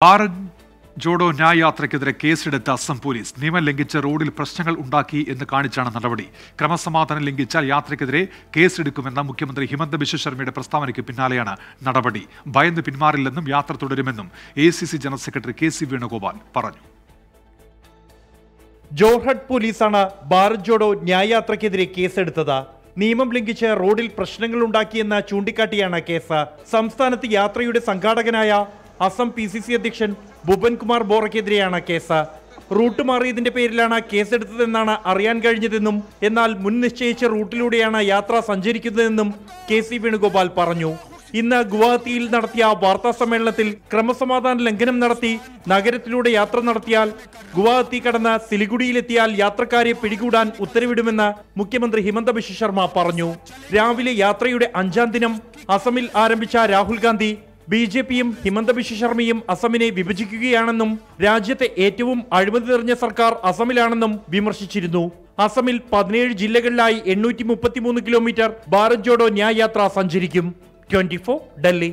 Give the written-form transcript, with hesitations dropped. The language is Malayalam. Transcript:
ഭാരത് ജോഡോ ന്യായ് യാത്രയ്ക്കെതിരെ കേസെടുത്ത അസം പോലീസ് നിയമം ലംഘിച്ച് റോഡിൽ പ്രശ്നങ്ങൾ ഉണ്ടാക്കി എന്ന് കാണിച്ചാണ് നടപടി. ക്രമസമാധാനം ലംഘിച്ചാൽ യാത്രയ്ക്കെതിരെ കേസെടുക്കുമെന്ന മുഖ്യമന്ത്രി ഹിമന്ത ബിശ്വ ശർമ്മയുടെ പ്രസ്താവനയ്ക്ക് പിന്നാലെയാണ് നടപടി. ഭയന്ന് പിന്മാറില്ലെന്നും യാത്ര തുടരുമെന്നും ACC general secretary KC Venugopal പറഞ്ഞു. ജോർഹട്ട് പോലീസാണ് ഭാരത് ജോഡോ ന്യായ് യാത്രയ്ക്കെതിരെ കേസെടുത്തത്. നിയമം ലംഘിച്ച് റോഡിൽ പ്രശ്നങ്ങൾ ഉണ്ടാക്കിയെന്ന് ചൂണ്ടിക്കാട്ടിയാണ് കേസ്. സംസ്ഥാനത്ത് യാത്രയുടെ സംഘാടകനായ അസം PCC അധ്യക്ഷൻ ഭുവൻ കുമാർ ബോറയ്ക്കെതിരെയാണ് കേസ്. റൂട്ട് മാറിയതിന്റെ പേരിലാണ് കേസെടുത്തതെന്നാണ് അറിയാൻ കഴിഞ്ഞതെന്നും എന്നാൽ മുൻ നിശ്ചയിച്ച റൂട്ടിലൂടെയാണ് യാത്ര സഞ്ചരിക്കുന്നതെന്നും KC വേണുഗോപാൽ പറഞ്ഞു. ഇന്ന് ഗുവാഹത്തിയിൽ നടത്തിയ വാർത്താ സമ്മേളനത്തിൽ ക്രമസമാധാന ലംഘനം നടത്തി നഗരത്തിലൂടെ യാത്ര നടത്തിയാൽ ഗുവാഹത്തി കടന്ന് സിലിഗുഡിയിലെത്തിയാൽ യാത്രക്കാരെ പിടികൂടാൻ ഉത്തരവിടുമെന്ന് മുഖ്യമന്ത്രി ഹിമന്ത ബിശ്വ ശർമ്മ പറഞ്ഞു. രാവിലെ യാത്രയുടെ 5ാം ദിനം അസമിൽ ആരംഭിച്ച രാഹുൽ ഗാന്ധി BJPയും ഹിമന്ത ബിശ്വ ശർമ്മയും അസമിനെ വിഭജിക്കുകയാണെന്നും രാജ്യത്തെ ഏറ്റവും അഴിമതി നിറഞ്ഞ സർക്കാർ അസമിലാണെന്നും വിമർശിച്ചിരുന്നു. അസമിൽ 17 ജില്ലകളിലായി 833 കിലോമീറ്റർ ഭാരത് ജോഡോ ന്യായ് യാത്ര സഞ്ചരിക്കും. 24 ഡൽഹി.